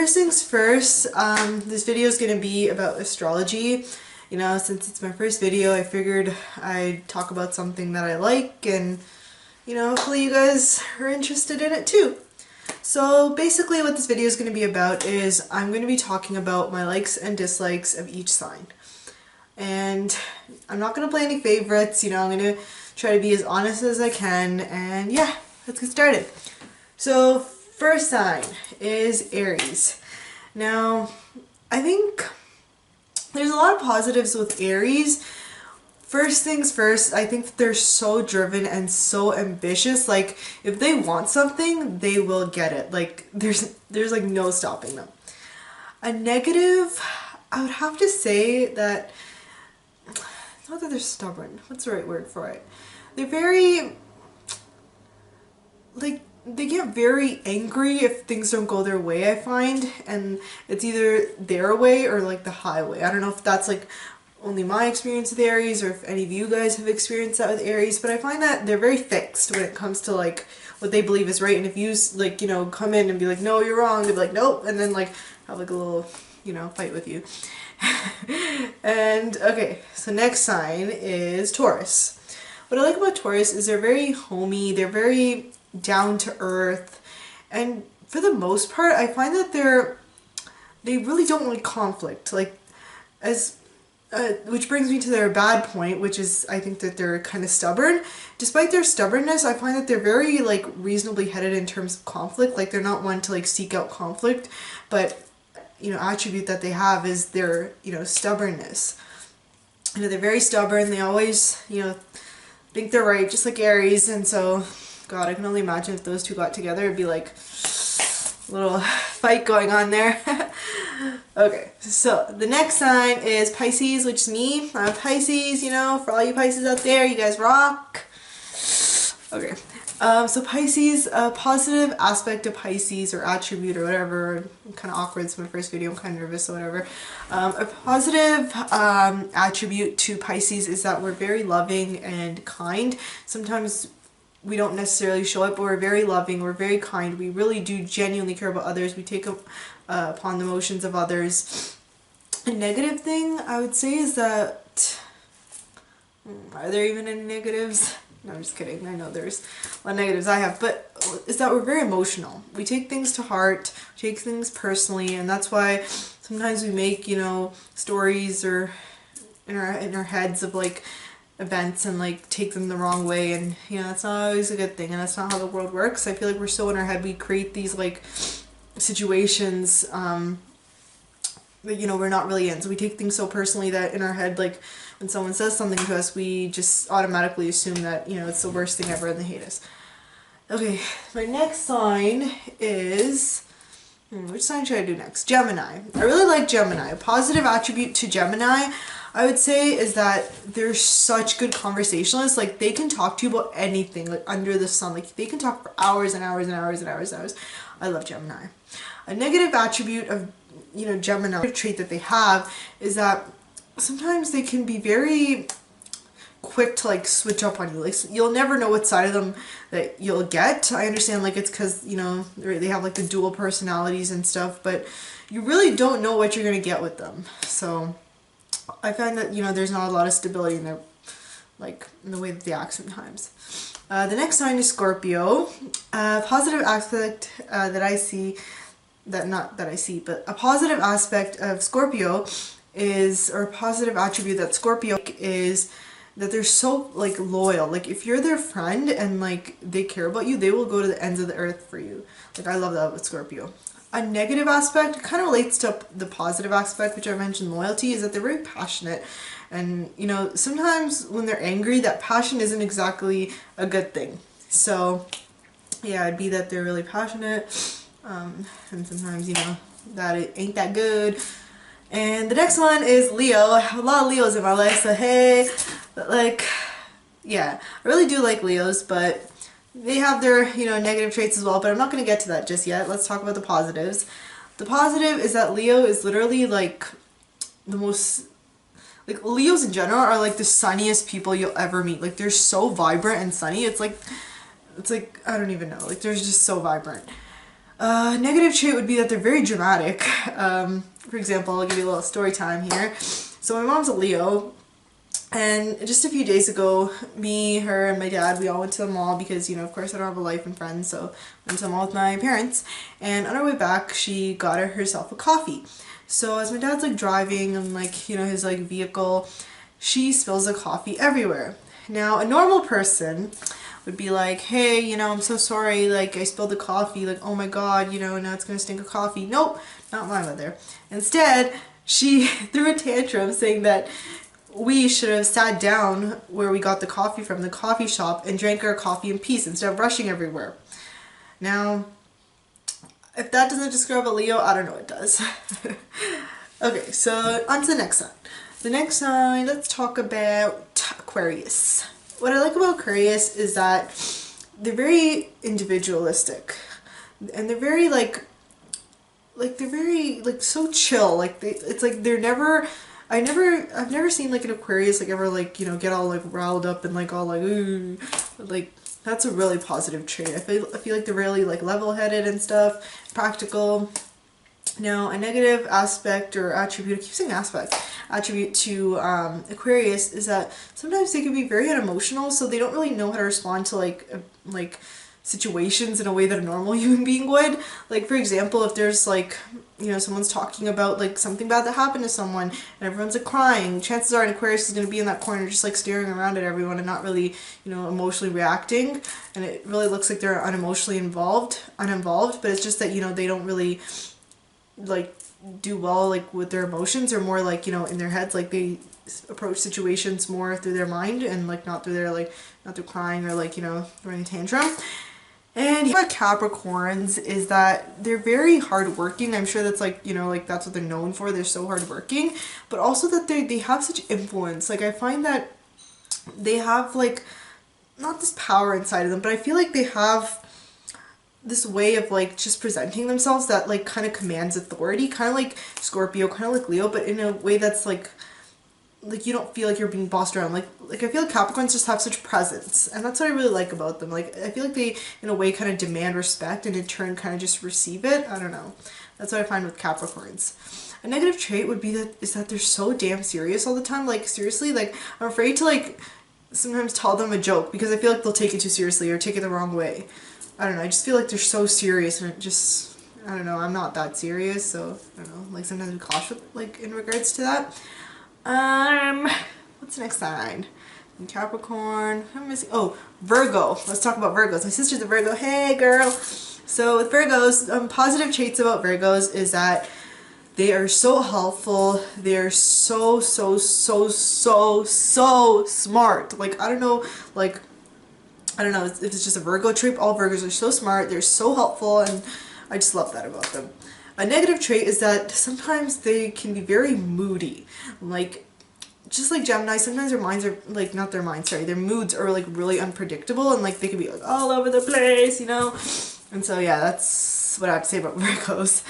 first things first, this video is going to be about astrology. You know, since it's my first video, I figured I'd talk about something that I like, and you know, hopefully you guys are interested in it too. So basically what this video is going to be about is I'm going to be talking about my likes and dislikes of each sign. And I'm not going to play any favorites, you know, I'm going to try to be as honest as I can, and yeah, let's get started. So first sign is Aries. Now, I think there's a lot of positives with Aries. First things first, I think they're so driven and so ambitious. Like, if they want something, they will get it. Like, there's like no stopping them. A negative, I would have to say that, it's not that they're stubborn. What's the right word for it? They're very, like, they get very angry if things don't go their way, I find. And it's either their way or like the highway. I don't know if that's like only my experience with Aries or if any of you guys have experienced that with Aries, but I find that they're very fixed when it comes to like what they believe is right. And if you like, you know, come in and be like, no, you're wrong, they'd be like, nope, and then like have like a little, you know, fight with you. And okay, so next sign is Taurus. What I like about Taurus is they're very homey, they're very down to earth, and for the most part I find that they really don't like conflict, like as which brings me to their bad point, which is I think that they're kind of stubborn. Despite their stubbornness, I find that they're very like reasonably headed in terms of conflict. Like, they're not one to like seek out conflict, but you know, attribute that they have is their, you know, stubbornness. You know, they're very stubborn. They always, you know, think they're right, just like Aries. And so, God, I can only imagine if those two got together, it'd be like a little fight going on there. Okay, so the next sign is Pisces, which is me. I'm Pisces, you know, for all you Pisces out there, you guys rock. Okay, so Pisces, a positive aspect of Pisces or attribute or whatever, I'm kind of awkward, it's my first video, I'm kind of nervous or whatever. A positive attribute to Pisces is that we're very loving and kind. Sometimes we don't necessarily show it, but we're very loving, we're very kind, we really do genuinely care about others, we take upon the emotions of others. A negative thing I would say is that, are there even any negatives? No, I'm just kidding, I know there's a lot of negatives I have, but is that we're very emotional. We take things to heart, we take things personally, and that's why sometimes we make, you know, stories or in our heads of like events and like take them the wrong way, and you know, that's not always a good thing, and that's not how the world works. I feel like we're so in our head, we create these like situations that, you know, we're not really in, so we take things so personally that in our head, like when someone says something to us, we just automatically assume that, you know, it's the worst thing ever and they hate us. Okay, my next sign is, which sign should I do next? Gemini. I really like Gemini. A positive attribute to Gemini, I would say, is that they're such good conversationalists. Like, they can talk to you about anything, like under the sun. Like, they can talk for hours and hours and hours and hours and hours. I love Gemini. A negative attribute of, you know, Gemini, trait that they have is that sometimes they can be very quick to like switch up on you. Like, you'll never know what side of them that you'll get. I understand, like, it's because, you know, they have like the dual personalities and stuff, but you really don't know what you're gonna get with them. So I find that, you know, there's not a lot of stability in their, like, in the way that they act sometimes. The next sign is Scorpio. Positive aspect that I see, but a positive aspect of Scorpio is, or a positive attribute that Scorpio is, that they're so like loyal. Like, if you're their friend and like they care about you, they will go to the ends of the earth for you. Like, I love that with Scorpio. A negative aspect kind of relates to the positive aspect, which I mentioned, loyalty, is that they're very passionate. And, you know, sometimes when they're angry, that passion isn't exactly a good thing. So, yeah, it'd be that they're really passionate. And sometimes, you know, that it ain't that good. And the next one is Leo. I have a lot of Leos in my life, so hey. But like, yeah, I really do like Leos, but they have their, you know, negative traits as well, but I'm not going to get to that just yet. Let's talk about the positives. The positive is that Leo is literally like the most, like, Leos in general are like the sunniest people you'll ever meet. Like, they're so vibrant and sunny. It's like, I don't even know. Like, they're just so vibrant. Negative trait would be that they're very dramatic. For example, I'll give you a little story time here. So my mom's a Leo, and just a few days ago, me, her, and my dad, we all went to the mall because, you know, of course I don't have a life and friends, so I went to the mall with my parents. And on our way back, she got herself a coffee. So as my dad's like driving and like, you know, his like vehicle, she spills the coffee everywhere. Now, a normal person would be like, hey, you know, I'm so sorry, like I spilled the coffee, like, oh my god, you know, now it's gonna stink of coffee. Nope, not my mother. Instead, she threw a tantrum saying that we should have sat down where we got the coffee from the coffee shop and drank our coffee in peace instead of rushing everywhere. Now, if that doesn't describe a Leo, I don't know what does. Okay, so on to the next sign. The next sign, let's talk about Aquarius. What I like about Aquarius is that they're very individualistic, and they're very they're very like so chill. Like it's like they're never. I've never seen like an Aquarius like ever like, you know, get all like riled up and like all like ooh, like that's a really positive trait. I feel like they're really like level-headed and stuff, practical. Now, a negative aspect or attribute, I keep saying aspect, attribute to Aquarius is that sometimes they can be very unemotional, so they don't really know how to respond to like situations in a way that a normal human being would. Like, for example, if there's like, you know, someone's talking about like something bad that happened to someone and everyone's like crying, chances are an Aquarius is going to be in that corner just like staring around at everyone and not really, you know, emotionally reacting, and it really looks like they're uninvolved, but it's just that, you know, they don't really like do well like with their emotions, or more like, you know, in their heads, like they approach situations more through their mind and like not through their like, not through crying or like, you know, throwing a tantrum. And about Capricorns is that they're very hardworking. I'm sure that's like, you know, like that's what they're known for. They're so hardworking, but also that they have such influence. Like I find that they have like not this power inside of them, but I feel like they have this way of like just presenting themselves that like kind of commands authority, kind of like Scorpio, kind of like Leo, but in a way that's like you don't feel like you're being bossed around. Like I feel like Capricorns just have such presence, and that's what I really like about them. Like I feel like they in a way kind of demand respect and in turn kind of just receive it. I don't know. That's what I find with Capricorns. A negative trait would be that they're so damn serious all the time. Like seriously, like I'm afraid to like sometimes tell them a joke because I feel like they'll take it too seriously or take it the wrong way. I don't know, I just feel like they're so serious, and it just, I don't know, I'm not that serious, so I don't know, like sometimes I'm cautious like in regards to that. What's the next sign? Capricorn, I'm missing, oh, Virgo. Let's talk about Virgos. My sister's a Virgo. Hey girl. So with Virgos, positive traits about Virgos is that they are so helpful. They're so smart. Like I don't know if it's just a Virgo trait. All Virgos are so smart, they're so helpful, and I just love that about them. A negative trait is that sometimes they can be very moody. Like, just like Gemini, sometimes their minds are, like, not their minds, sorry, their moods are, like, really unpredictable, and, like, they can be, like, all over the place, you know? And so, yeah, that's what I have to say about Virgos.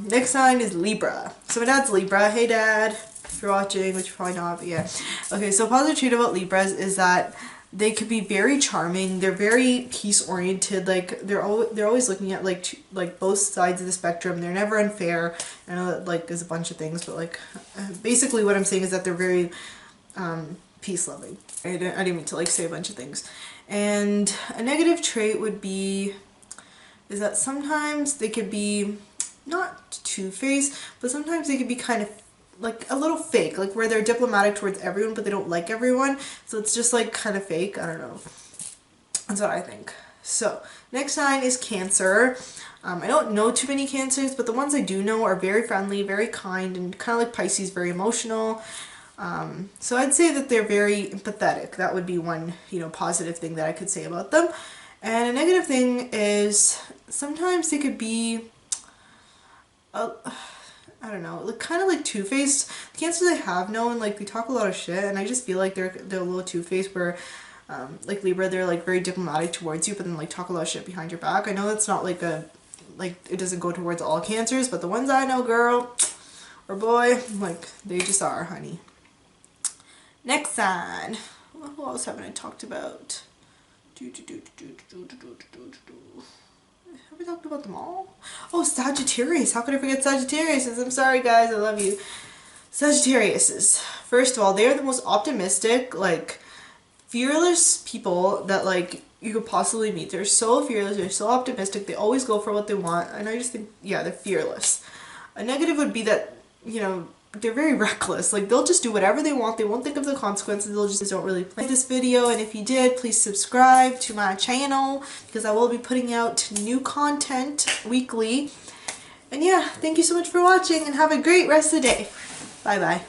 Next sign is Libra. So my dad's Libra. Hey, Dad. If you're watching, which you're probably not, but yeah. Okay, so positive trait about Libras is that they could be very charming. They're very peace oriented. Like they're always looking at like both sides of the spectrum. They're never unfair. I know that like there's a bunch of things, but like basically what I'm saying is that they're very peace loving. I didn't mean to like say a bunch of things. And a negative trait would be is that sometimes they could be not two-faced, but sometimes they could be kind of like a little fake, like where they're diplomatic towards everyone but they don't like everyone, so it's just like kind of fake. I don't know, that's what I think. So next sign is Cancer. I don't know too many Cancers, but the ones I do know are very friendly, very kind, and kind of like Pisces, very emotional. So I'd say that they're very empathetic. That would be one, you know, positive thing that I could say about them. And a negative thing is sometimes they could be I don't know, like kind of like two-faced. The Cancers I have known, like they talk a lot of shit, and I just feel like they're a little two-faced. Where like Libra, they're like very diplomatic towards you, but then like talk a lot of shit behind your back. I know that's not like it doesn't go towards all Cancers, but the ones I know, girl or boy, like they just are, honey. Next sign. Who else haven't I talked about? Have we talked about them all? Oh, Sagittarius. How could I forget Sagittarius? I'm sorry, guys. I love you. Sagittariuses. First of all, they are the most optimistic, like, fearless people that, like, you could possibly meet. They're so fearless. They're so optimistic. They always go for what they want. And I just think, yeah, they're fearless. A negative would be that, you know, they're very reckless. Like, they'll just do whatever they want. They won't think of the consequences. They'll just don't really play this video. And if you did, please subscribe to my channel because I will be putting out new content weekly. And yeah, thank you so much for watching and have a great rest of the day. Bye bye.